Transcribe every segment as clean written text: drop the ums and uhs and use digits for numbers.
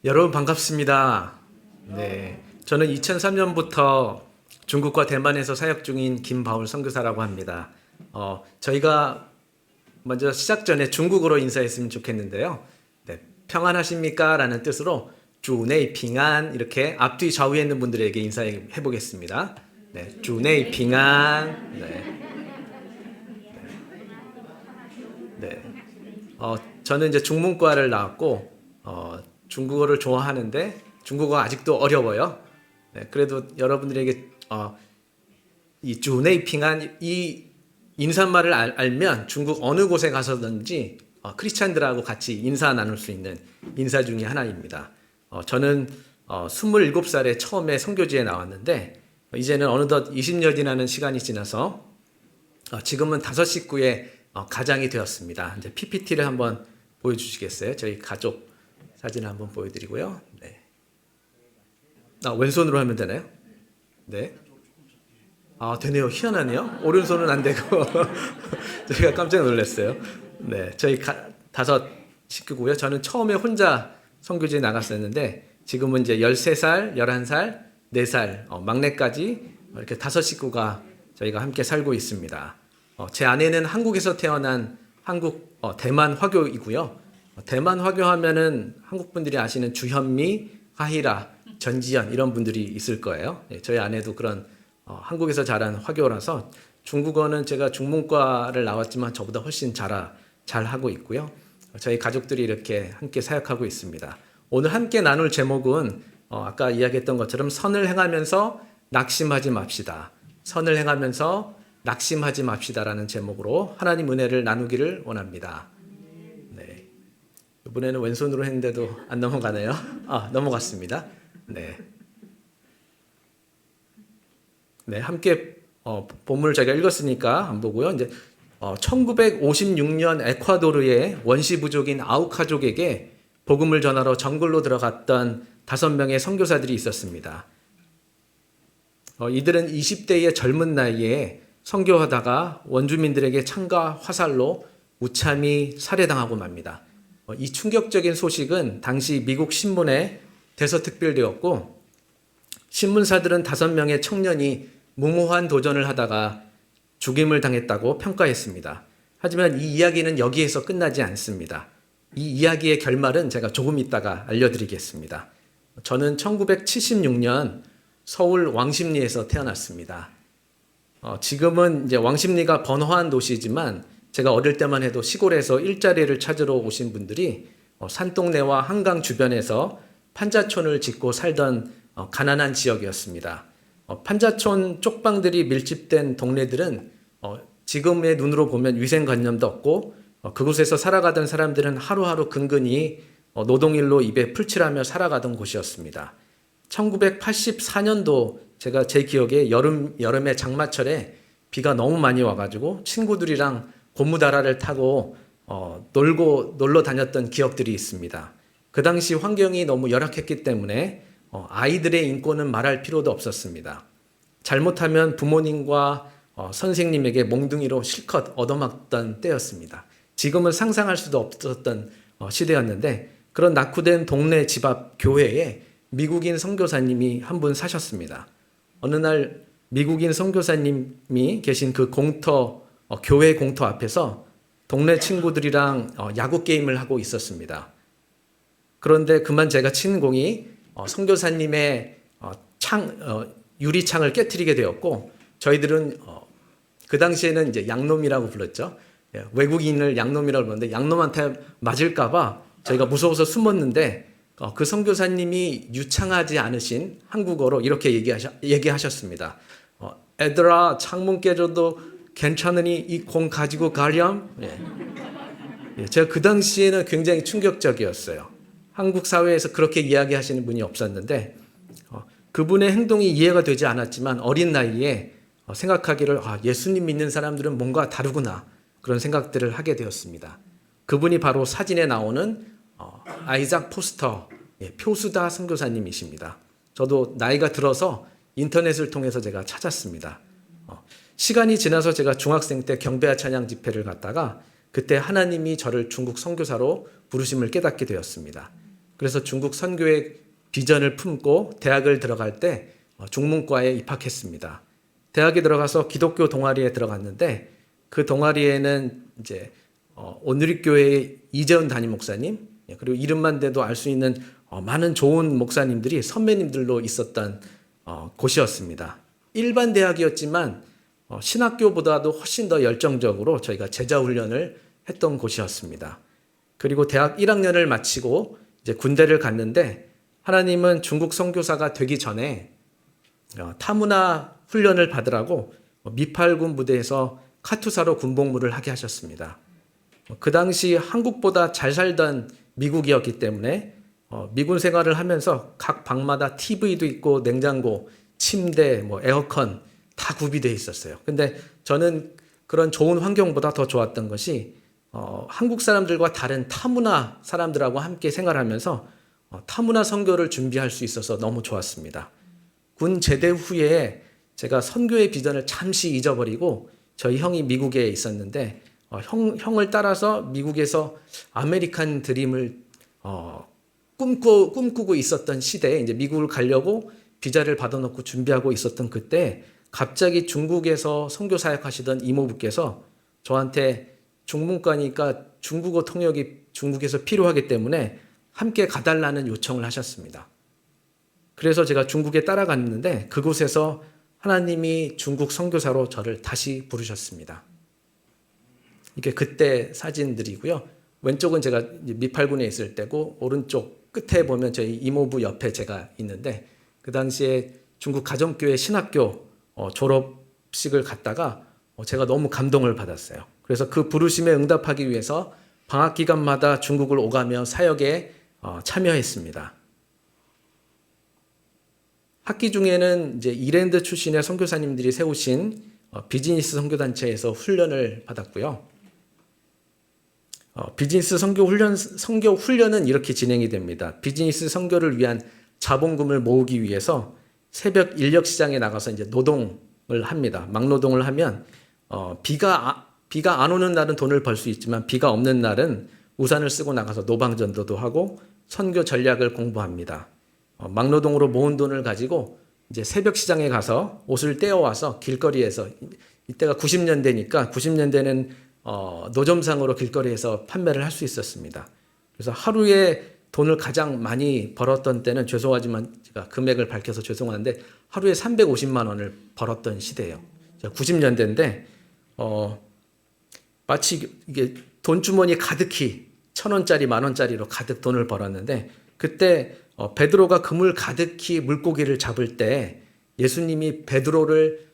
여러분 반갑습니다. 네, 저는 2003년부터 중국과 대만에서 사역 중인 김바울 선교사라고 합니다. 저희가 먼저 시작 전에 중국어로 인사했으면 좋겠는데요. 네, 평안하십니까? 라는 뜻으로 주내이 핑안 이렇게 앞뒤 좌우에 있는 분들에게 인사해 보겠습니다. 네, 주내이 핑안. 네. 저는 이제 중문과를 나왔고 중국어를 좋아하는데 중국어가 아직도 어려워요. 네, 그래도 여러분들에게 이 주네이 핑안 이 인사말을 알면 중국 어느 곳에 가서든지 크리스찬들하고 같이 인사 나눌 수 있는 인사 중에 하나입니다. 저는 27살에 처음에 선교지에 나왔는데 이제는 어느덧 20년 지나는 시간이 지나서 지금은 5식구의 가장이 되었습니다. 이제 PPT를 한번 보여주시겠어요? 저희 가족 사진을 한번 보여드리고요. 네. 왼손으로 하면 되나요? 네. 되네요. 희한하네요. 오른손은 안 되고. 저희가 깜짝 놀랐어요. 네. 저희 5식구고요. 저는 처음에 혼자 선교지에 나갔었는데 지금은 이제 13살, 11살, 4살, 막내까지 이렇게 5식구가 저희가 함께 살고 있습니다. 제 아내는 한국에서 태어난 대만 화교이고요. 대만 화교 하면은 한국 분들이 아시는 주현미, 하희라, 전지현 이런 분들이 있을 거예요. 네, 저희 아내도 그런 한국에서 자란 화교라서 중국어는 제가 중문과를 나왔지만 저보다 훨씬 잘 하고 있고요. 저희 가족들이 이렇게 함께 사역하고 있습니다. 오늘 함께 나눌 제목은 아까 이야기했던 것처럼 선을 행하면서 낙심하지 맙시다. 선을 행하면서 낙심하지 맙시다라는 제목으로 하나님 은혜를 나누기를 원합니다. 네. 이번에는 왼손으로 했는데도 안 넘어가네요. 넘어갔습니다. 네. 네, 함께 본문을 제가 읽었으니까 안 보고요. 이제 1956년 에콰도르의 원시 부족인 아우카족에게 복음을 전하러 정글로 들어갔던 5명의 선교사들이 있었습니다. 이들은 20대의 젊은 나이에 선교하다가 원주민들에게 창과 화살로 무참히 살해당하고 맙니다. 이 충격적인 소식은 당시 미국 신문에 대서특필되었고 신문사들은 5명의 청년이 무모한 도전을 하다가 죽임을 당했다고 평가했습니다. 하지만 이 이야기는 여기에서 끝나지 않습니다. 이 이야기의 결말은 제가 조금 있다가 알려드리겠습니다. 저는 1976년 서울 왕십리에서 태어났습니다. 지금은 이제 왕십리가 번화한 도시지만 제가 어릴 때만 해도 시골에서 일자리를 찾으러 오신 분들이 산동네와 한강 주변에서 판자촌을 짓고 살던 가난한 지역이었습니다. 판자촌 쪽방들이 밀집된 동네들은 지금의 눈으로 보면 위생관념도 없고 그곳에서 살아가던 사람들은 하루하루 근근히 노동일로 입에 풀칠하며 살아가던 곳이었습니다. 1984년도 제가 제 기억에 여름의 장마철에 비가 너무 많이 와가지고 친구들이랑 고무다라를 타고 놀러 다녔던 기억들이 있습니다. 그 당시 환경이 너무 열악했기 때문에 아이들의 인권은 말할 필요도 없었습니다. 잘못하면 부모님과 선생님에게 몽둥이로 실컷 얻어맞던 때였습니다. 지금은 상상할 수도 없었던 시대였는데 그런 낙후된 동네 집 앞 교회에 미국인 선교사님이 한 분 사셨습니다. 어느 날 미국인 선교사님이 계신 그 교회 공터 앞에서 동네 친구들이랑 야구 게임을 하고 있었습니다. 그런데 그만 제가 친 공이 선교사님의 유리창을 깨트리게 되었고 저희들은 그 당시에는 이제 양놈이라고 불렀죠. 외국인을 양놈이라고 불렀는데 양놈한테 맞을까봐 저희가 무서워서 숨었는데 그 선교사님이 유창하지 않으신 한국어로 이렇게 얘기하셨습니다. 애들아 창문 깨져도 괜찮으니 이 공 가지고 가렴. 제가 그 당시에는 굉장히 충격적이었어요. 한국 사회에서 그렇게 이야기하시는 분이 없었는데 그분의 행동이 이해가 되지 않았지만 어린 나이에 생각하기를 예수님 믿는 사람들은 뭔가 다르구나 그런 생각들을 하게 되었습니다. 그분이 바로 사진에 나오는 아이작 포스터 표수다 선교사님이십니다. 저도 나이가 들어서 인터넷을 통해서 제가 찾았습니다. 시간이 지나서 제가 중학생 때 경배와 찬양 집회를 갔다가 그때 하나님이 저를 중국 선교사로 부르심을 깨닫게 되었습니다. 그래서 중국 선교의 비전을 품고 대학을 들어갈 때 중문과에 입학했습니다. 대학에 들어가서 기독교 동아리에 들어갔는데 그 동아리에는 이제 온누리교회의 이재훈 담임 목사님, 그리고 이름만 대도 알 수 있는 많은 좋은 목사님들이 선배님들로 있었던 곳이었습니다. 일반 대학이었지만 신학교보다도 훨씬 더 열정적으로 저희가 제자 훈련을 했던 곳이었습니다. 그리고 대학 1학년을 마치고 이제 군대를 갔는데 하나님은 중국 선교사가 되기 전에 타문화 훈련을 받으라고 미팔군 부대에서 카투사로 군복무를 하게 하셨습니다. 그 당시 한국보다 잘 살던 미국이었기 때문에 미군 생활을 하면서 각 방마다 TV도 있고 냉장고, 침대, 에어컨 다 구비되어 있었어요. 근데 저는 그런 좋은 환경보다 더 좋았던 것이 한국 사람들과 다른 타문화 사람들하고 함께 생활하면서 타문화 선교를 준비할 수 있어서 너무 좋았습니다. 군 제대 후에 제가 선교의 비전을 잠시 잊어버리고 저희 형이 미국에 있었는데 형을 따라서 미국에서 아메리칸 드림을 꿈꾸고 있었던 시대에 이제 미국을 가려고 비자를 받아놓고 준비하고 있었던 그때 갑자기 중국에서 선교 사역하시던 이모부께서 저한테 중문과니까 중국어 통역이 중국에서 필요하기 때문에 함께 가달라는 요청을 하셨습니다. 그래서 제가 중국에 따라갔는데 그곳에서 하나님이 중국 선교사로 저를 다시 부르셨습니다. 이게 그때 사진들이고요. 왼쪽은 제가 미팔군에 있을 때고 오른쪽 끝에 보면 저희 이모부 옆에 제가 있는데 그 당시에 중국 가정교회 신학교 졸업식을 갔다가 제가 너무 감동을 받았어요. 그래서 그 부르심에 응답하기 위해서 방학 기간마다 중국을 오가며 사역에 참여했습니다. 학기 중에는 이제 이랜드 출신의 선교사님들이 세우신 비즈니스 선교단체에서 훈련을 받았고요. 비즈니스 선교 훈련은 이렇게 진행이 됩니다. 비즈니스 선교를 위한 자본금을 모으기 위해서 새벽 인력 시장에 나가서 이제 노동을 합니다. 막노동을 하면 비가 안 오는 날은 돈을 벌 수 있지만 비가 없는 날은 우산을 쓰고 나가서 노방전도도 하고 선교 전략을 공부합니다. 막노동으로 모은 돈을 가지고 이제 새벽 시장에 가서 옷을 떼어와서 길거리에서 이때가 90년대니까 90년대는 노점상으로 길거리에서 판매를 할 수 있었습니다. 그래서 하루에 돈을 가장 많이 벌었던 때는 죄송하지만 제가 금액을 밝혀서 죄송한데 하루에 350만 원을 벌었던 시대예요. 90년대인데 마치 이게 돈 주머니 가득히 1,000원짜리, 10,000원짜리로 가득 돈을 벌었는데 그때 베드로가 그물 가득히 물고기를 잡을 때 예수님이 베드로를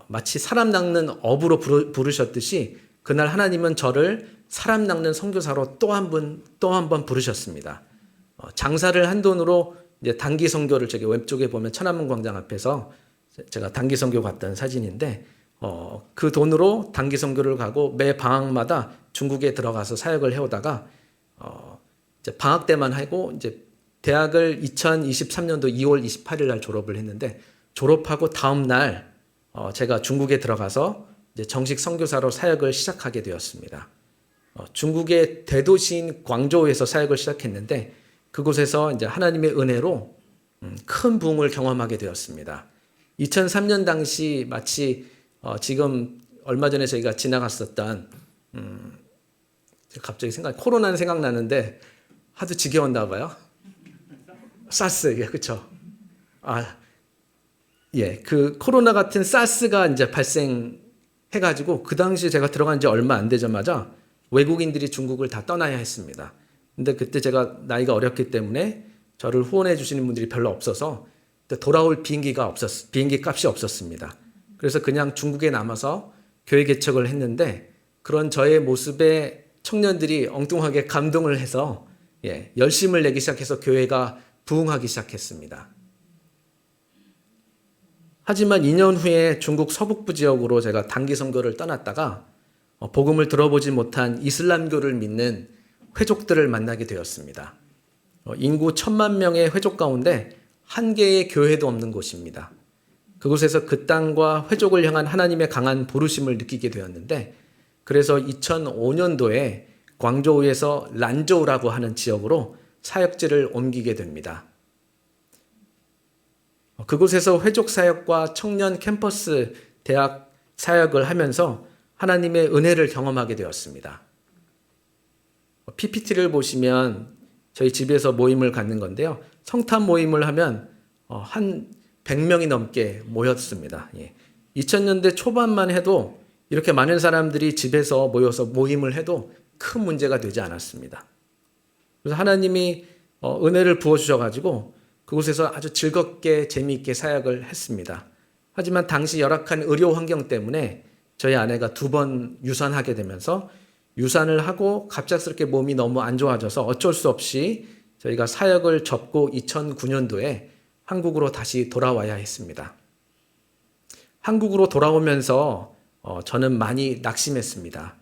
마치 사람 낚는 어부로 부르셨듯이 그날 하나님은 저를 사람 낚는 선교사로 또 한 번 부르셨습니다. 장사를 한 돈으로 이제 단기 선교를 저기 왼쪽에 보면 천안문 광장 앞에서 제가 단기 선교 갔던 사진인데 그 돈으로 단기 선교를 가고 매 방학마다 중국에 들어가서 사역을 해오다가 이제 방학 때만 하고 이제 대학을 2023년도 2월 28일 날 졸업을 했는데 졸업하고 다음 날 제가 중국에 들어가서 이제 정식 선교사로 사역을 시작하게 되었습니다. 중국의 대도시인 광저우에서 사역을 시작했는데 그곳에서 이제 하나님의 은혜로 큰 부흥을 경험하게 되었습니다. 2003년 당시 마치 지금 얼마 전에 저희가 지나갔었던 갑자기 코로나는 생각나는데 하도 지겨웠나 봐요. 사스, 예, 그렇죠. 그 코로나 같은 사스가 이제 발생해가지고 그 당시 제가 들어간 지 얼마 안 되자마자 외국인들이 중국을 다 떠나야 했습니다. 근데 그때 제가 나이가 어렸기 때문에 저를 후원해 주시는 분들이 별로 없어서 돌아올 비행기 값이 없었습니다. 그래서 그냥 중국에 남아서 교회 개척을 했는데 그런 저의 모습에 청년들이 엉뚱하게 감동을 해서 열심을 내기 시작해서 교회가 부흥하기 시작했습니다. 하지만 2년 후에 중국 서북부 지역으로 제가 단기 선교를 떠났다가 복음을 들어보지 못한 이슬람교를 믿는 회족들을 만나게 되었습니다. 인구 1,000만 명의 회족 가운데 한 개의 교회도 없는 곳입니다. 그곳에서 그 땅과 회족을 향한 하나님의 강한 부르심을 느끼게 되었는데 그래서 2005년도에 광저우에서 란저우라고 하는 지역으로 사역지를 옮기게 됩니다. 그곳에서 회족 사역과 청년 캠퍼스 대학 사역을 하면서 하나님의 은혜를 경험하게 되었습니다. PPT를 보시면 저희 집에서 모임을 갖는 건데요. 성탄 모임을 하면 한 100명이 넘게 모였습니다. 2000년대 초반만 해도 이렇게 많은 사람들이 집에서 모여서 모임을 해도 큰 문제가 되지 않았습니다. 그래서 하나님이 은혜를 부어주셔가지고 그곳에서 아주 즐겁게 재미있게 사역을 했습니다. 하지만 당시 열악한 의료 환경 때문에 저희 아내가 2번 유산하게 되면서 유산을 하고 갑작스럽게 몸이 너무 안 좋아져서 어쩔 수 없이 저희가 사역을 접고 2009년도에 한국으로 다시 돌아와야 했습니다. 한국으로 돌아오면서 저는 많이 낙심했습니다.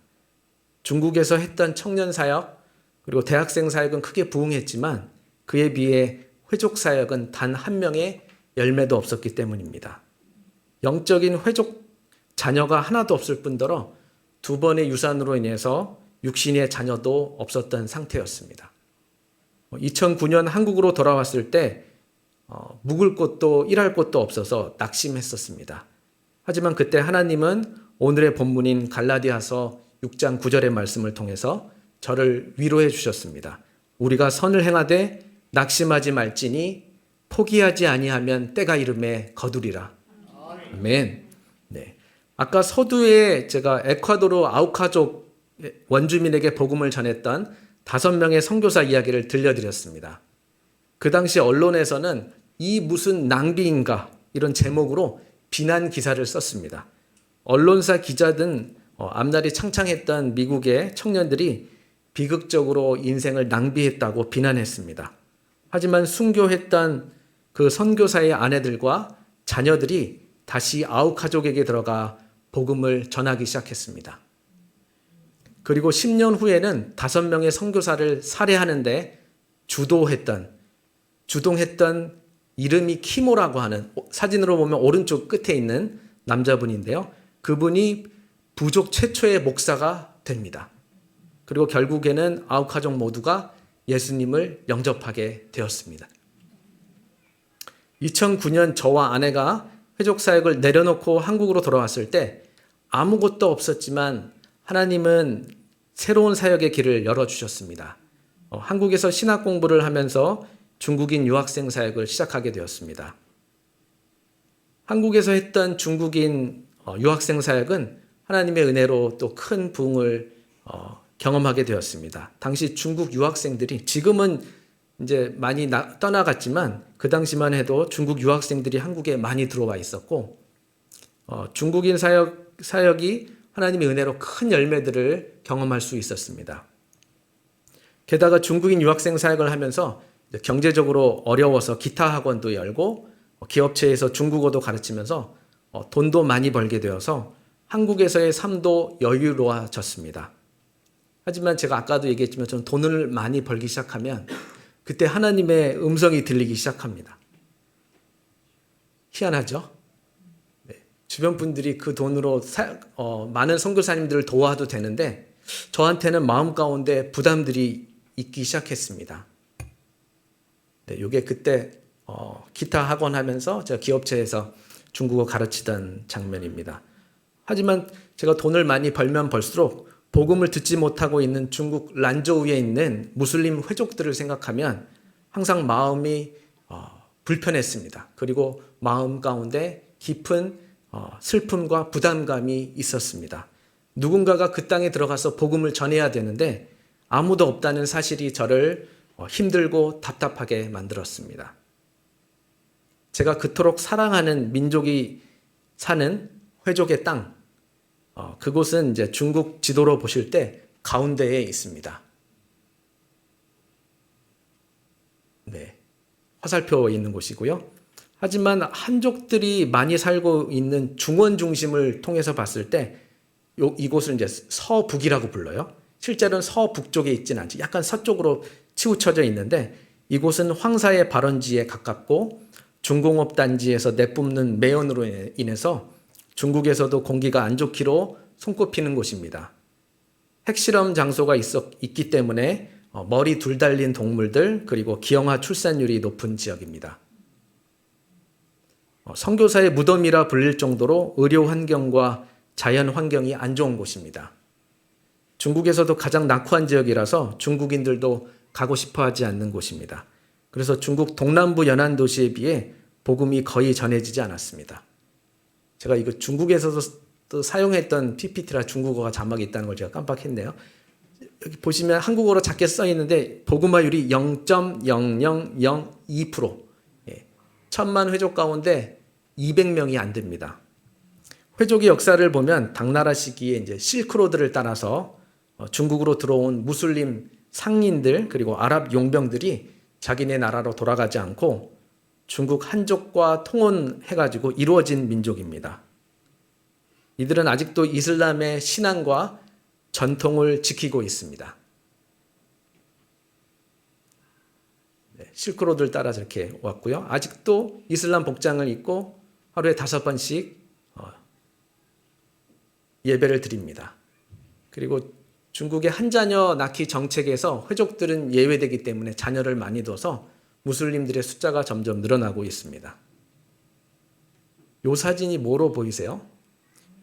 중국에서 했던 청년 사역 그리고 대학생 사역은 크게 부응했지만 그에 비해 회족 사역은 단 한 명의 열매도 없었기 때문입니다. 영적인 회족 자녀가 하나도 없을 뿐더러 2번의 유산으로 인해서 육신의 자녀도 없었던 상태였습니다. 2009년 한국으로 돌아왔을 때 묵을 곳도 일할 곳도 없어서 낙심했었습니다. 하지만 그때 하나님은 오늘의 본문인 갈라디아서 6장 9절의 말씀을 통해서 저를 위로해 주셨습니다. 우리가 선을 행하되 낙심하지 말지니 포기하지 아니하면 때가 이름에 거두리라. 아멘. 네. 아까 서두에 제가 에콰도르 아우카족 원주민에게 복음을 전했던 5명의 선교사 이야기를 들려드렸습니다. 그 당시 언론에서는 이 무슨 낭비인가 이런 제목으로 비난 기사를 썼습니다. 언론사 기자든 앞날이 창창했던 미국의 청년들이 비극적으로 인생을 낭비했다고 비난했습니다. 하지만 순교했던 그 선교사의 아내들과 자녀들이 다시 아우카족에게 들어가 복음을 전하기 시작했습니다. 그리고 10년 후에는 5명의 선교사를 살해하는데 주동했던 이름이 키모라고 하는 사진으로 보면 오른쪽 끝에 있는 남자분인데요. 그분이 부족 최초의 목사가 됩니다. 그리고 결국에는 아우카족 모두가 예수님을 영접하게 되었습니다. 2009년 저와 아내가 회족 사역을 내려놓고 한국으로 돌아왔을 때 아무것도 없었지만 하나님은 새로운 사역의 길을 열어주셨습니다. 한국에서 신학 공부를 하면서 중국인 유학생 사역을 시작하게 되었습니다. 한국에서 했던 중국인 유학생 사역은 하나님의 은혜로 또 큰 부흥을 경험하게 되었습니다. 당시 중국 유학생들이 지금은 이제 많이 떠나갔지만 그 당시만 해도 중국 유학생들이 한국에 많이 들어와 있었고 중국인 사역이 하나님의 은혜로 큰 열매들을 경험할 수 있었습니다. 게다가 중국인 유학생 사역을 하면서 경제적으로 어려워서 기타 학원도 열고 기업체에서 중국어도 가르치면서 돈도 많이 벌게 되어서 한국에서의 삶도 여유로워졌습니다. 하지만 제가 아까도 얘기했지만 저는 돈을 많이 벌기 시작하면 그때 하나님의 음성이 들리기 시작합니다. 희한하죠? 네. 주변 분들이 그 돈으로 많은 선교사님들을 도와도 되는데 저한테는 마음 가운데 부담들이 있기 시작했습니다. 네, 이게 그때 기타 학원 하면서 제가 기업체에서 중국어 가르치던 장면입니다. 하지만 제가 돈을 많이 벌면 벌수록 복음을 듣지 못하고 있는 중국 란저우에 있는 무슬림 회족들을 생각하면 항상 마음이 불편했습니다. 그리고 마음 가운데 깊은 슬픔과 부담감이 있었습니다. 누군가가 그 땅에 들어가서 복음을 전해야 되는데 아무도 없다는 사실이 저를 힘들고 답답하게 만들었습니다. 제가 그토록 사랑하는 민족이 사는 회족의 땅, 그곳은 이제 중국 지도로 보실 때 가운데에 있습니다. 네, 화살표에 있는 곳이고요. 하지만 한족들이 많이 살고 있는 중원 중심을 통해서 봤을 때 이곳을 이제 서북이라고 불러요. 실제로는 서북쪽에 있지는 않죠. 약간 서쪽으로 치우쳐져 있는데 이곳은 황사의 발원지에 가깝고 중공업 단지에서 내뿜는 매연으로 인해서 중국에서도 공기가 안 좋기로 손꼽히는 곳입니다. 핵실험 장소가 있기 때문에 머리 둘 달린 동물들 그리고 기형아 출산율이 높은 지역입니다. 선교사의 무덤이라 불릴 정도로 의료 환경과 자연 환경이 안 좋은 곳입니다. 중국에서도 가장 낙후한 지역이라서 중국인들도 가고 싶어 하지 않는 곳입니다. 그래서 중국 동남부 연안 도시에 비해 복음이 거의 전해지지 않았습니다. 제가 이거 중국에서도 또 사용했던 PPT라 중국어가 자막이 있다는 걸 제가 깜빡했네요. 여기 보시면 한국어로 작게 써 있는데 복음화율이 0.0002%. 1000만 회족 가운데 200명이 안 됩니다. 회족의 역사를 보면 당나라 시기에 이제 실크로드를 따라서 중국으로 들어온 무슬림 상인들 그리고 아랍 용병들이 자기네 나라로 돌아가지 않고 중국 한족과 통혼해가지고 이루어진 민족입니다. 이들은 아직도 이슬람의 신앙과 전통을 지키고 있습니다. 실크로드를 따라서 이렇게 왔고요. 아직도 이슬람 복장을 입고 하루에 5번씩 예배를 드립니다. 그리고 중국의 한 자녀 낳기 정책에서 회족들은 예외되기 때문에 자녀를 많이 둬서 무슬림들의 숫자가 점점 늘어나고 있습니다. 이 사진이 뭐로 보이세요?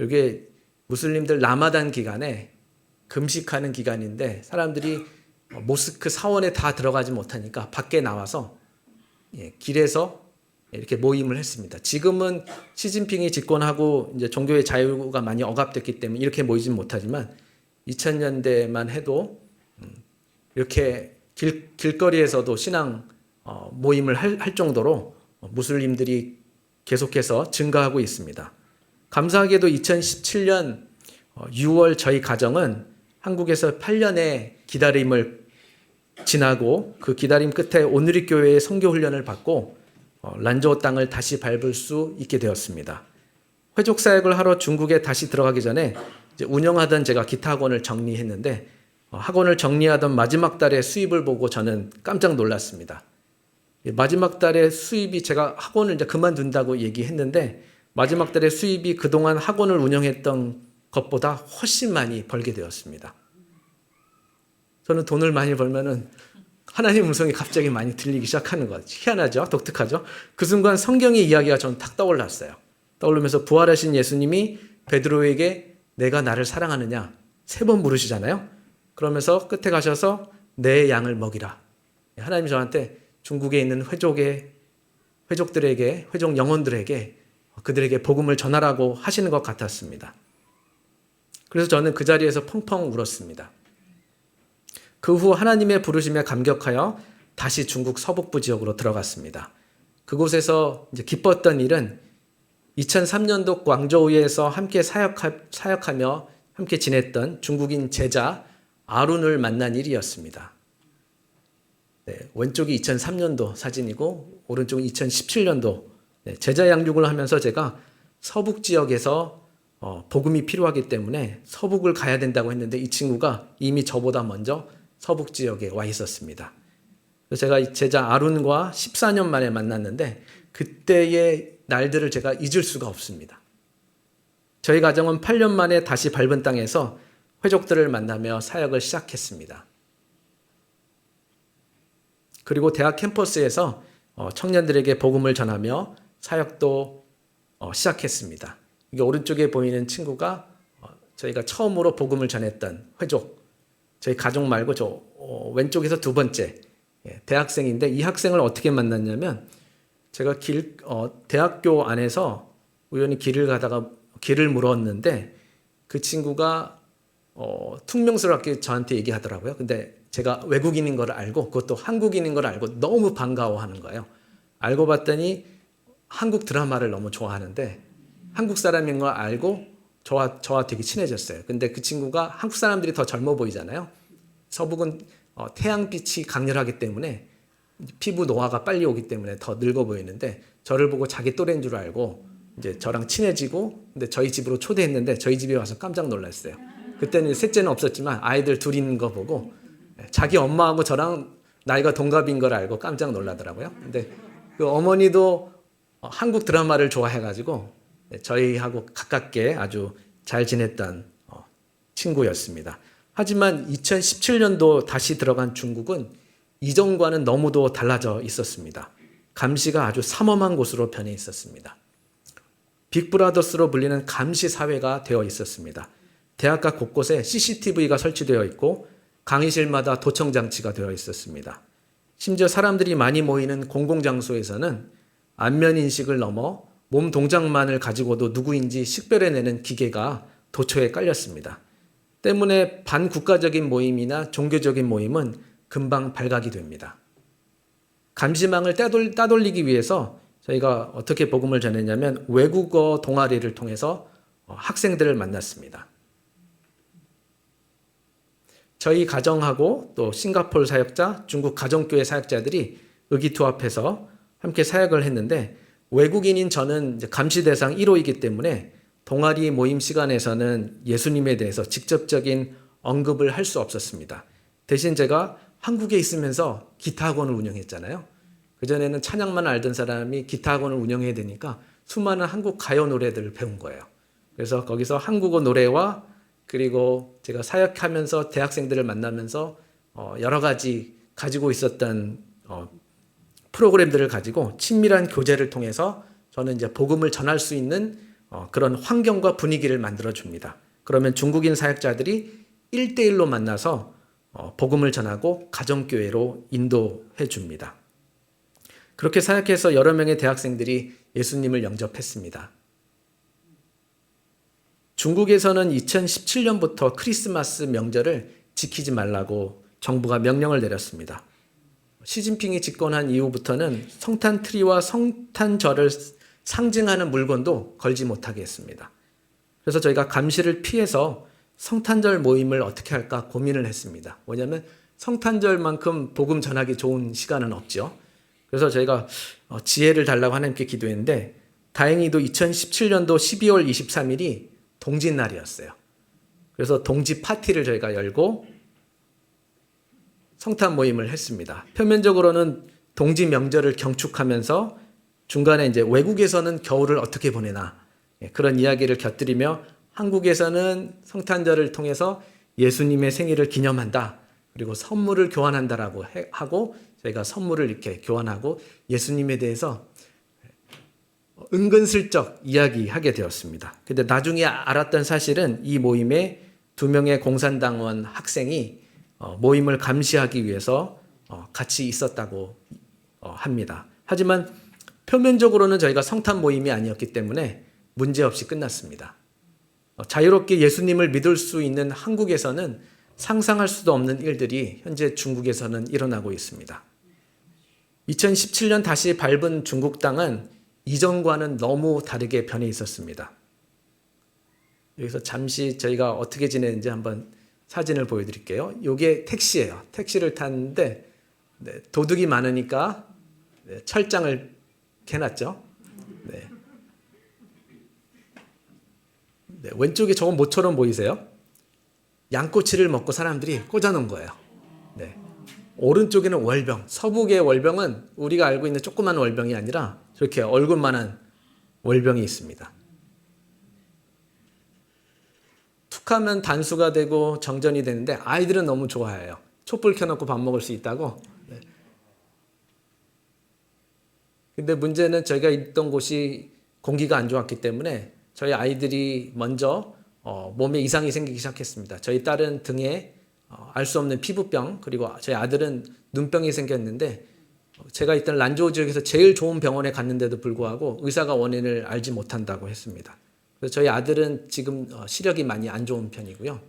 이게 무슬림들 라마단 기간에 금식하는 기간인데 사람들이 모스크 사원에 다 들어가지 못하니까 밖에 나와서 길에서 이렇게 모임을 했습니다. 지금은 시진핑이 집권하고 이제 종교의 자유가 많이 억압됐기 때문에 이렇게 모이진 못하지만 2000년대만 해도 이렇게 길거리에서도 신앙 모임을 할 정도로 무슬림들이 계속해서 증가하고 있습니다. 감사하게도 2017년 6월 저희 가정은 한국에서 8년의 기다림을 지나고 그 기다림 끝에 온누리교회의 선교훈련을 받고 란저우 땅을 다시 밟을 수 있게 되었습니다. 회족 사역을 하러 중국에 다시 들어가기 전에 이제 운영하던 제가 기타 학원을 정리했는데 학원을 정리하던 마지막 달의 수입을 보고 저는 깜짝 놀랐습니다. 마지막 달의 수입이 제가 학원을 이제 그만둔다고 얘기했는데 마지막 달의 수입이 그동안 학원을 운영했던 것보다 훨씬 많이 벌게 되었습니다. 저는 돈을 많이 벌면은 하나님 음성이 갑자기 많이 들리기 시작하는 것 같아요. 희한하죠? 독특하죠? 그 순간 성경의 이야기가 저는 탁 떠올랐어요. 떠오르면서 부활하신 예수님이 베드로에게 내가 나를 사랑하느냐 3번 물으시잖아요. 그러면서 끝에 가셔서 내 양을 먹이라. 하나님이 저한테 중국에 있는 회족들에게 회족 영혼들에게 그들에게 복음을 전하라고 하시는 것 같았습니다. 그래서 저는 그 자리에서 펑펑 울었습니다. 그 후 하나님의 부르심에 감격하여 다시 중국 서북부 지역으로 들어갔습니다. 그곳에서 이제 기뻤던 일은 2003년도 광저우에서 함께 사역하며 함께 지냈던 중국인 제자 아룬을 만난 일이었습니다. 왼쪽이 2003년도 사진이고 오른쪽이 2017년도 제자 양육을 하면서 제가 서북 지역에서 복음이 필요하기 때문에 서북을 가야 된다고 했는데 이 친구가 이미 저보다 먼저 서북 지역에 와 있었습니다. 그래서 제가 이 제자 아룬과 14년 만에 만났는데 그때의 날들을 제가 잊을 수가 없습니다. 저희 가정은 8년 만에 다시 밟은 땅에서 회족들을 만나며 사역을 시작했습니다. 그리고 대학 캠퍼스에서 청년들에게 복음을 전하며 사역도 시작했습니다. 이게 오른쪽에 보이는 친구가 저희가 처음으로 복음을 전했던 회족. 저희 가족 말고 저 왼쪽에서 2번째 대학생인데 이 학생을 어떻게 만났냐면 제가 대학교 안에서 우연히 길을 가다가 길을 물었는데 그 친구가 퉁명스럽게 저한테 얘기하더라고요. 근데 제가 외국인인 걸 알고 그것도 한국인인 걸 알고 너무 반가워하는 거예요. 알고 봤더니 한국 드라마를 너무 좋아하는데 한국 사람인 걸 알고 저와 되게 친해졌어요. 근데 그 친구가 한국 사람들이 더 젊어 보이잖아요. 서북은 태양빛이 강렬하기 때문에 피부 노화가 빨리 오기 때문에 더 늙어 보이는데 저를 보고 자기 또래인 줄 알고 이제 저랑 친해지고 근데 저희 집으로 초대했는데 저희 집에 와서 깜짝 놀랐어요. 그때는 셋째는 없었지만 아이들 둘 있는 거 보고 자기 엄마하고 저랑 나이가 동갑인 걸 알고 깜짝 놀라더라고요. 근데 그 어머니도 한국 드라마를 좋아해가지고 저희하고 가깝게 아주 잘 지냈던 친구였습니다. 하지만 2017년도 다시 들어간 중국은 이전과는 너무도 달라져 있었습니다. 감시가 아주 삼엄한 곳으로 변해 있었습니다. 빅브라더스로 불리는 감시 사회가 되어 있었습니다. 대학가 곳곳에 CCTV가 설치되어 있고 강의실마다 도청 장치가 되어 있었습니다. 심지어 사람들이 많이 모이는 공공장소에서는 안면 인식을 넘어 몸 동작만을 가지고도 누구인지 식별해내는 기계가 도처에 깔렸습니다. 때문에 반국가적인 모임이나 종교적인 모임은 금방 발각이 됩니다. 감시망을 따돌리기 위해서 저희가 어떻게 복음을 전했냐면 외국어 동아리를 통해서 학생들을 만났습니다. 저희 가정하고 또 싱가포르 사역자, 중국 가정교회 사역자들이 의기투합해서 함께 사역을 했는데 외국인인 저는 감시 대상 1호이기 때문에 동아리 모임 시간에서는 예수님에 대해서 직접적인 언급을 할 수 없었습니다. 대신 제가 한국에 있으면서 기타 학원을 운영했잖아요. 그전에는 찬양만 알던 사람이 기타 학원을 운영해야 되니까 수많은 한국 가요 노래들을 배운 거예요. 그래서 거기서 한국어 노래와 그리고 제가 사역하면서 대학생들을 만나면서 여러 가지 가지고 있었던 프로그램들을 가지고 친밀한 교제를 통해서 저는 이제 복음을 전할 수 있는 그런 환경과 분위기를 만들어 줍니다. 그러면 중국인 사역자들이 1대1로 만나서 복음을 전하고 가정교회로 인도해 줍니다. 그렇게 사역해서 여러 명의 대학생들이 예수님을 영접했습니다. 중국에서는 2017년부터 크리스마스 명절을 지키지 말라고 정부가 명령을 내렸습니다. 시진핑이 집권한 이후부터는 성탄 트리와 성탄절을 상징하는 물건도 걸지 못하게 했습니다. 그래서 저희가 감시를 피해서 성탄절 모임을 어떻게 할까 고민을 했습니다. 뭐냐면 성탄절만큼 복음 전하기 좋은 시간은 없죠. 그래서 저희가 지혜를 달라고 하나님께 기도했는데 다행히도 2017년도 12월 23일이 동짓날이었어요. 그래서 동지 파티를 저희가 열고 성탄 모임을 했습니다. 표면적으로는 동지 명절을 경축하면서 중간에 이제 외국에서는 겨울을 어떻게 보내나 그런 이야기를 곁들이며 한국에서는 성탄절을 통해서 예수님의 생일을 기념한다. 그리고 선물을 교환한다라고 하고 저희가 선물을 이렇게 교환하고 예수님에 대해서 은근슬쩍 이야기하게 되었습니다. 근데 나중에 알았던 사실은 이 모임에 2명의 공산당원 학생이 모임을 감시하기 위해서 같이 있었다고 합니다. 하지만 표면적으로는 저희가 성탄 모임이 아니었기 때문에 문제없이 끝났습니다. 자유롭게 예수님을 믿을 수 있는 한국에서는 상상할 수도 없는 일들이 현재 중국에서는 일어나고 있습니다. 2017년 다시 밟은 중국 땅은 이전과는 너무 다르게 변해 있었습니다. 여기서 잠시 저희가 어떻게 지내는지 한번 사진을 보여드릴게요. 이게 택시예요. 택시를 탔는데 도둑이 많으니까 철장을 캐놨죠. 왼쪽에 저건 모처럼 보이세요? 양꼬치를 먹고 사람들이 꽂아놓은 거예요. 오른쪽에는 월병. 서북의 월병은 우리가 알고 있는 조그만 월병이 아니라 저렇게 얼굴만한 월병이 있습니다. 툭하면 단수가 되고 정전이 되는데 아이들은 너무 좋아해요. 촛불 켜놓고 밥 먹을 수 있다고. 근데 문제는 저희가 있던 곳이 공기가 안 좋았기 때문에 저희 아이들이 먼저 몸에 이상이 생기기 시작했습니다. 저희 딸은 등에 알 수 없는 피부병, 그리고 저희 아들은 눈병이 생겼는데 제가 있던 란조우 지역에서 제일 좋은 병원에 갔는데도 불구하고 의사가 원인을 알지 못한다고 했습니다. 그래서 저희 아들은 지금 시력이 많이 안 좋은 편이고요.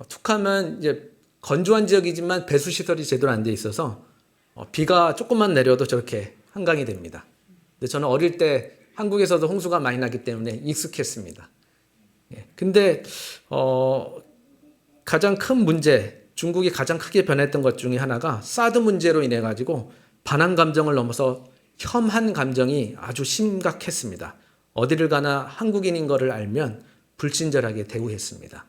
툭하면 이제 건조한 지역이지만 배수 시설이 제대로 안 돼 있어서 비가 조금만 내려도 저렇게 한강이 됩니다. 근데 저는 어릴 때 한국에서도 홍수가 많이 나기 때문에 익숙했습니다. 근데 가장 큰 문제, 중국이 가장 크게 변했던 것 중에 하나가 사드 문제로 인해 가지고 반한 감정을 넘어서 혐한 감정이 아주 심각했습니다. 어디를 가나 한국인인 것을 알면 불친절하게 대우했습니다.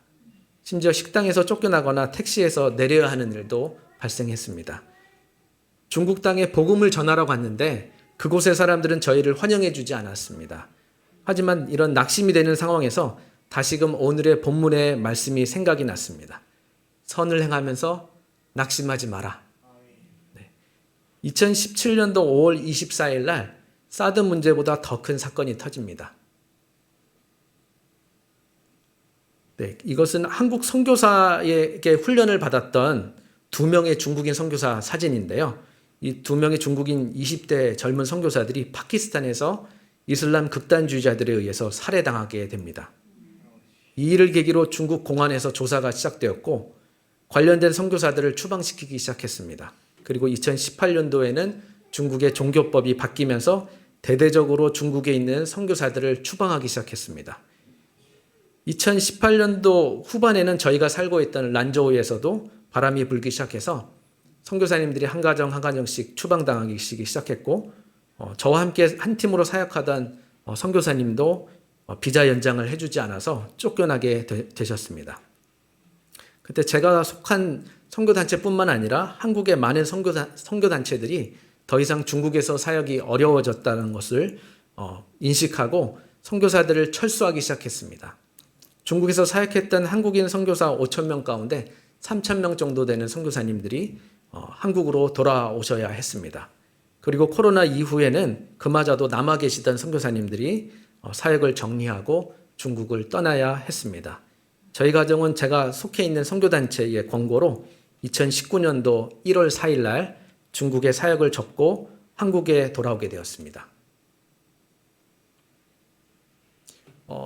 심지어 식당에서 쫓겨나거나 택시에서 내려야 하는 일도 발생했습니다. 중국 땅에 복음을 전하러 갔는데 그곳의 사람들은 저희를 환영해 주지 않았습니다. 하지만 이런 낙심이 되는 상황에서 다시금 오늘의 본문의 말씀이 생각이 났습니다. 선을 행하면서 낙심하지 마라. 2017년도 5월 24일 날 사드 문제보다 더 큰 사건이 터집니다. 네, 이것은 한국 선교사에게 훈련을 받았던 2명의 중국인 선교사 사진인데요. 이 2명의 중국인 20대 젊은 선교사들이 파키스탄에서 이슬람 극단주의자들에 의해서 살해당하게 됩니다. 이 일을 계기로 중국 공안에서 조사가 시작되었고 관련된 선교사들을 추방시키기 시작했습니다. 그리고 2018년도에는 중국의 종교법이 바뀌면서 대대적으로 중국에 있는 선교사들을 추방하기 시작했습니다. 2018년도 후반에는 저희가 살고 있던 란저우에서도 바람이 불기 시작해서 선교사님들이 한 가정씩 추방당하기 시작했고 저와 함께 한 팀으로 사역하던 선교사님도 비자 연장을 해주지 않아서 쫓겨나게 되셨습니다. 그때 제가 속한 선교단체뿐만 아니라 한국의 많은 선교단체들이 더 이상 중국에서 사역이 어려워졌다는 것을 인식하고 선교사들을 철수하기 시작했습니다. 중국에서 사역했던 한국인 선교사 5,000명 가운데 3,000명 정도 되는 선교사님들이 한국으로 돌아오셔야 했습니다. 그리고 코로나 이후에는 그마저도 남아 계시던 선교사님들이 사역을 정리하고 중국을 떠나야 했습니다. 저희 가정은 제가 속해 있는 선교단체의 권고로 2019년도 1월 4일 날 중국의 사역을 접고 한국에 돌아오게 되었습니다.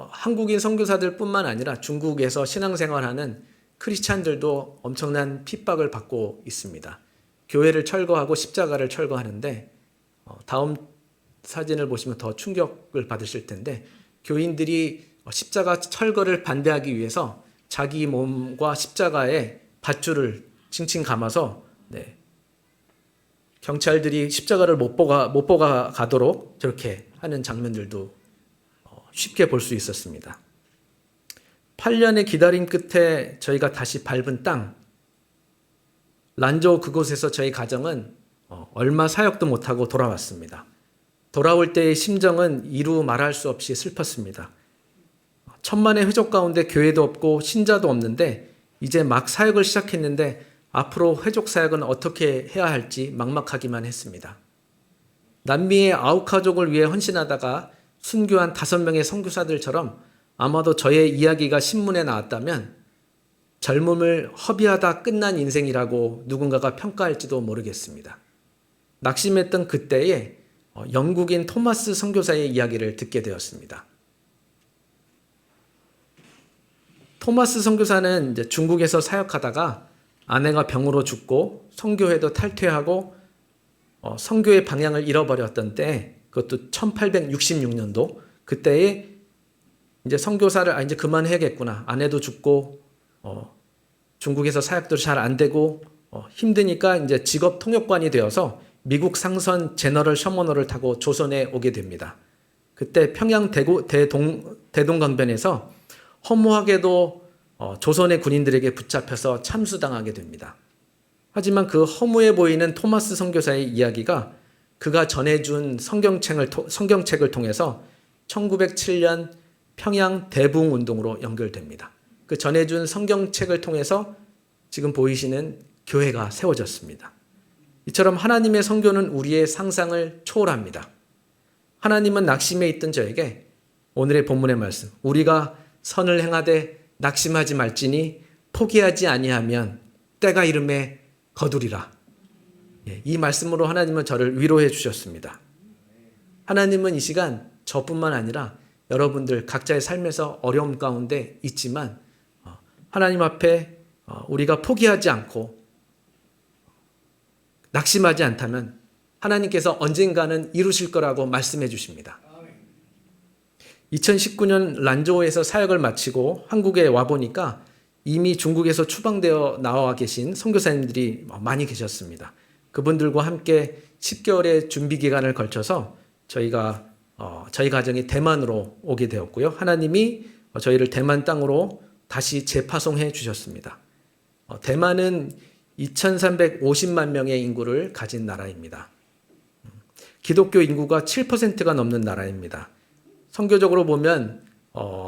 한국인 선교사들뿐만 아니라 중국에서 신앙생활하는 크리스찬들도 엄청난 핍박을 받고 있습니다. 교회를 철거하고 십자가를 철거하는데 다음 사진을 보시면 더 충격을 받으실 텐데 교인들이 십자가 철거를 반대하기 위해서 자기 몸과 십자가에 밧줄을 칭칭 감아서 경찰들이 십자가를 못 보가 가도록 저렇게 하는 장면들도 쉽게 볼 수 있었습니다. 8년의 기다림 끝에 저희가 다시 밟은 땅, 란저우 그곳에서 저희 가정은 얼마 사역도 못하고 돌아왔습니다. 돌아올 때의 심정은 이루 말할 수 없이 슬펐습니다. 천만의 회족 가운데 교회도 없고 신자도 없는데 이제 막 사역을 시작했는데 앞으로 회족 사역은 어떻게 해야 할지 막막하기만 했습니다. 남미의 아우카족을 위해 헌신하다가 순교한 5명의 선교사들처럼 아마도 저의 이야기가 신문에 나왔다면 젊음을 허비하다 끝난 인생이라고 누군가가 평가할지도 모르겠습니다. 낙심했던 그때에 영국인 토마스 선교사의 이야기를 듣게 되었습니다. 토마스 선교사는 이제 중국에서 사역하다가 아내가 병으로 죽고 선교회도 탈퇴하고 선교의 방향을 잃어버렸던 때, 그것도 1866년도 그때에 이제 선교사를 이제 그만해야겠구나. 아내도 죽고 중국에서 사역도 잘 안 되고 힘드니까 이제 직업 통역관이 되어서 미국 상선 제너럴 셔머너를 타고 조선에 오게 됩니다. 그때 평양 대동강변에서 허무하게도 조선의 군인들에게 붙잡혀서 참수당하게 됩니다. 하지만 그 허무해 보이는 토마스 선교사의 이야기가 그가 전해준 성경책을 통해서 1907년 평양 대붕운동으로 연결됩니다. 그 전해준 성경책을 통해서 지금 보이시는 교회가 세워졌습니다. 이처럼 하나님의 선교는 우리의 상상을 초월합니다. 하나님은 낙심해 있던 저에게 오늘의 본문의 말씀, 우리가 선을 행하되 낙심하지 말지니 포기하지 아니하면 때가 이름에 거두리라. 이 말씀으로 하나님은 저를 위로해 주셨습니다. 하나님은 이 시간 저뿐만 아니라 여러분들 각자의 삶에서 어려움 가운데 있지만 하나님 앞에 우리가 포기하지 않고 낙심하지 않다면 하나님께서 언젠가는 이루실 거라고 말씀해 주십니다. 2019년 란저우에서 사역을 마치고 한국에 와보니까 이미 중국에서 추방되어 나와 계신 선교사님들이 많이 계셨습니다. 그분들과 함께 10개월의 준비 기간을 걸쳐서 저희 가정이 대만으로 오게 되었고요. 하나님이 저희를 대만 땅으로 다시 재파송해 주셨습니다. 대만은 2350만 명의 인구를 가진 나라입니다. 기독교 인구가 7%가 넘는 나라입니다. 선교적으로 보면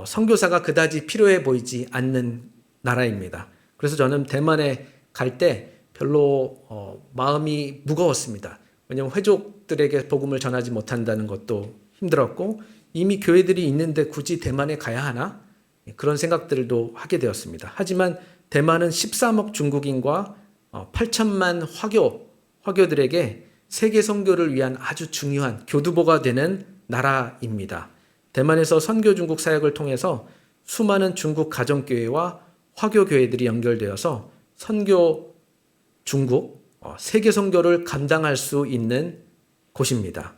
선교사가 그다지 필요해 보이지 않는 나라입니다. 그래서 저는 대만에 갈 때 별로 마음이 무거웠습니다. 왜냐하면 회족들에게 복음을 전하지 못한다는 것도 힘들었고 이미 교회들이 있는데 굳이 대만에 가야 하나? 그런 생각들도 하게 되었습니다. 하지만 대만은 13억 중국인과 8천만 화교들에게 세계 선교를 위한 아주 중요한 교두보가 되는 나라입니다. 대만에서 선교 중국 사역을 통해서 수많은 중국 가정교회와 화교교회들이 연결되어서 선교 중국, 세계 선교를 감당할 수 있는 곳입니다.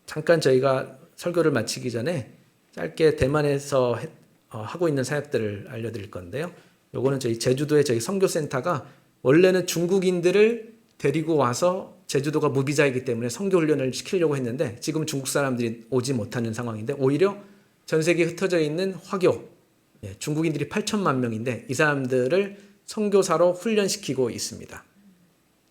잠깐 저희가 설교를 마치기 전에 짧게 대만에서 하고 있는 사역들을 알려드릴 건데요. 요거는 저희 제주도의 저희 선교센터가 원래는 중국인들을 데리고 와서 제주도가 무비자이기 때문에 선교 훈련을 시키려고 했는데 지금 중국 사람들이 오지 못하는 상황인데 오히려 전 세계에 흩어져 있는 화교, 중국인들이 8천만 명인데 이 사람들을 선교사로 훈련시키고 있습니다.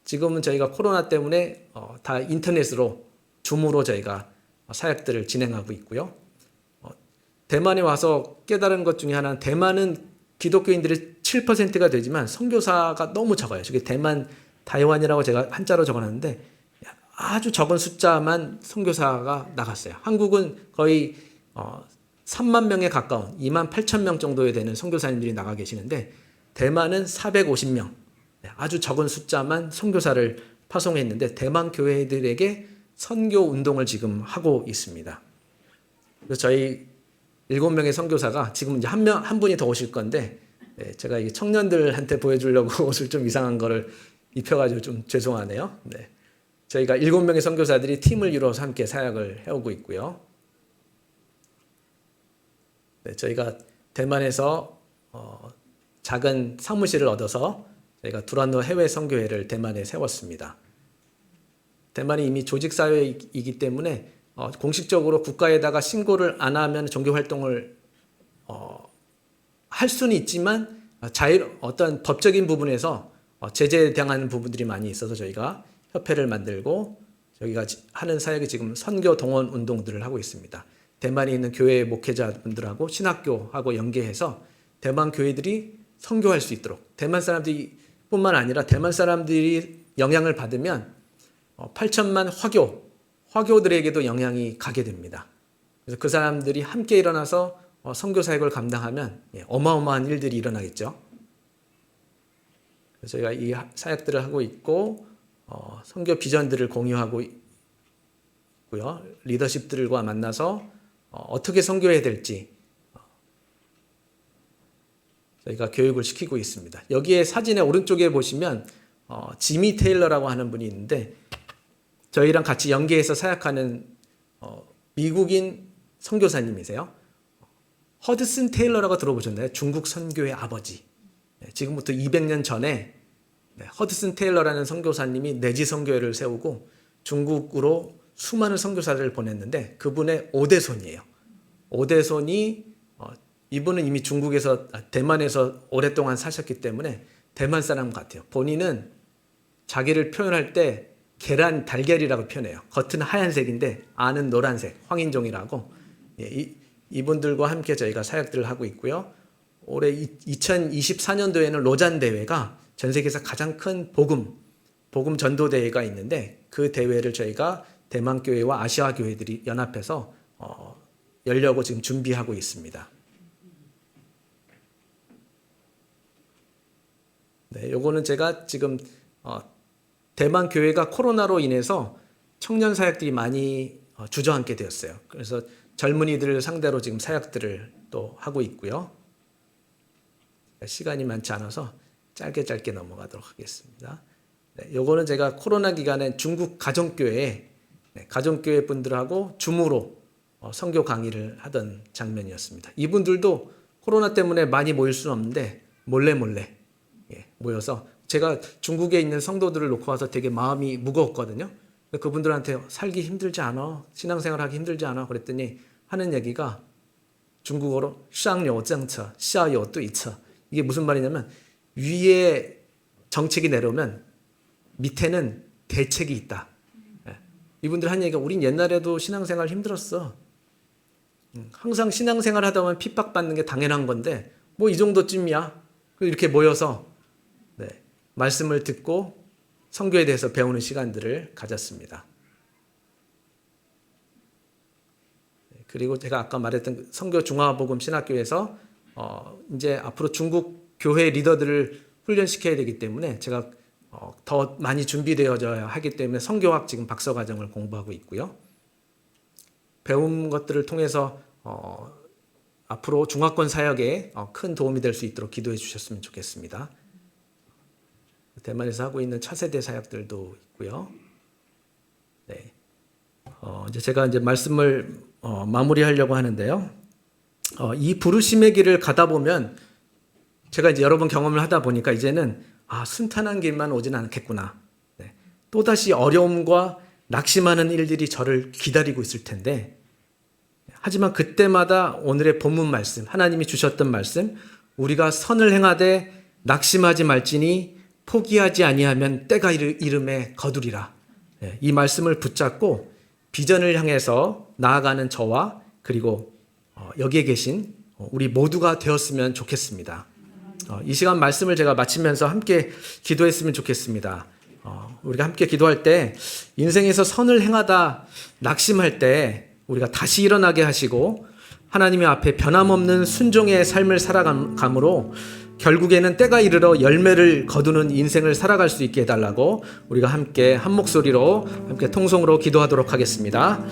지금은 저희가 코로나 때문에 다 인터넷으로 줌으로 저희가 사역들을 진행하고 있고요. 대만에 와서 깨달은 것 중에 하나는 대만은 기독교인들이 7%가 되지만 선교사가 너무 적어요. 저게 대만 다이완이라고 제가 한자로 적어놨는데 아주 적은 숫자만 선교사가 나갔어요. 한국은 거의 3만 명에 가까운 2만 8천 명 정도에 되는 선교사님들이 나가 계시는데 대만은 450명, 아주 적은 숫자만 선교사를 파송했는데 대만 교회들에게 선교 운동을 지금 하고 있습니다. 그래서 저희 7명의 선교사가 지금 이제 한 분이 더 오실 건데 제가 이 청년들한테 보여주려고 옷을 좀 이상한 거를 입혀가지고 좀 죄송하네요. 네. 저희가 7명의 선교사들이 팀을 이루어서 함께 사역을 해오고 있고요. 네, 저희가 대만에서 작은 사무실을 얻어서 저희가 두란노 해외 선교회를 대만에 세웠습니다. 대만이 이미 조직사회이기 때문에 공식적으로 국가에다가 신고를 안 하면 종교활동을 할 수는 있지만 어떤 법적인 부분에서 제재에 당하는 부분들이 많이 있어서 저희가 협회를 만들고 저희가 하는 사역이 지금 선교 동원 운동들을 하고 있습니다. 대만에 있는 교회 목회자분들하고 신학교하고 연계해서 대만 교회들이 선교할 수 있도록 대만 사람들이 뿐만 아니라 대만 사람들이 영향을 받으면 8천만 화교들에게도 영향이 가게 됩니다. 그래서 그 사람들이 함께 일어나서 선교 사역을 감당하면 어마어마한 일들이 일어나겠죠. 그래서 저희가 이 사역들을 하고 있고 선교 비전들을 공유하고 있고요. 리더십들과 만나서 어떻게 선교해야 될지 저희가 교육을 시키고 있습니다. 여기에 사진의 오른쪽에 보시면 지미 테일러라고 하는 분이 있는데 저희랑 같이 연계해서 사역하는 미국인 선교사님이세요. 허드슨 테일러라고 들어보셨나요? 중국 선교의 아버지. 지금부터 200년 전에 허드슨 테일러라는 선교사님이 내지 선교회를 세우고 중국으로 수많은 선교사들을 보냈는데 그분의 5대손이에요. 5대손이 이분은 이미 대만에서 오랫동안 사셨기 때문에 대만 사람 같아요. 본인은 자기를 표현할 때 계란 달걀이라고 표현해요. 겉은 하얀색인데 안은 노란색, 황인종이라고. 이분들과 함께 저희가 사역들을 하고 있고요. 올해 2024년도에는 로잔 대회가 전 세계에서 가장 큰 복음 전도 대회가 있는데 그 대회를 저희가 대만 교회와 아시아 교회들이 연합해서 열려고 지금 준비하고 있습니다. 네, 요거는 제가 지금 대만 교회가 코로나로 인해서 청년 사역들이 많이 주저앉게 되었어요. 그래서 젊은이들을 상대로 지금 사역들을 또 하고 있고요. 시간이 많지 않아서 짧게 넘어가도록 하겠습니다. 네, 요거는 제가 코로나 기간에 중국 가정교회 분들하고 줌으로 선교 강의를 하던 장면이었습니다. 이분들도 코로나 때문에 많이 모일 수는 없는데 몰래 모여서 제가 중국에 있는 성도들을 놓고 와서 되게 마음이 무거웠거든요. 그분들한테 살기 힘들지 않아? 신앙생활하기 힘들지 않아? 그랬더니 하는 얘기가 중국어로 上有政策,下有对策. 이게 무슨 말이냐면 위에 정책이 내려오면 밑에는 대책이 있다. 이분들 한 얘기가 우린 옛날에도 신앙생활 힘들었어. 항상 신앙생활 하다 보면 핍박받는 게 당연한 건데 뭐 이 정도쯤이야. 이렇게 모여서 말씀을 듣고 선교에 대해서 배우는 시간들을 가졌습니다. 그리고 제가 아까 말했던 선교 중화복음 신학교에서 이제 앞으로 중국 교회 리더들을 훈련시켜야 되기 때문에 제가 더 많이 준비되어져야 하기 때문에 선교학 지금 박사과정을 공부하고 있고요. 배운 것들을 통해서 앞으로 중화권 사역에 큰 도움이 될 수 있도록 기도해 주셨으면 좋겠습니다. 대만에서 하고 있는 차세대 사역들도 있고요. 네. 이제 제가 이제 말씀을 마무리하려고 하는데요. 이 부르심의 길을 가다 보면 제가 이제 여러 번 경험을 하다 보니까 이제는 순탄한 길만 오지는 않겠구나. 네. 또다시 어려움과 낙심하는 일들이 저를 기다리고 있을 텐데 하지만 그때마다 오늘의 본문 말씀, 하나님이 주셨던 말씀, 우리가 선을 행하되 낙심하지 말지니 포기하지 아니하면 때가 이름에 거두리라. 이 말씀을 붙잡고 비전을 향해서 나아가는 저와 그리고 여기에 계신 우리 모두가 되었으면 좋겠습니다. 이 시간 말씀을 제가 마치면서 함께 기도했으면 좋겠습니다. 우리가 함께 기도할 때 인생에서 선을 행하다 낙심할 때 우리가 다시 일어나게 하시고 하나님의 앞에 변함없는 순종의 삶을 살아감으로 결국에는 때가 이르러 열매를 거두는 인생을 살아갈 수 있게 해달라고 우리가 함께 한 목소리로 함께 통성으로 기도하도록 하겠습니다.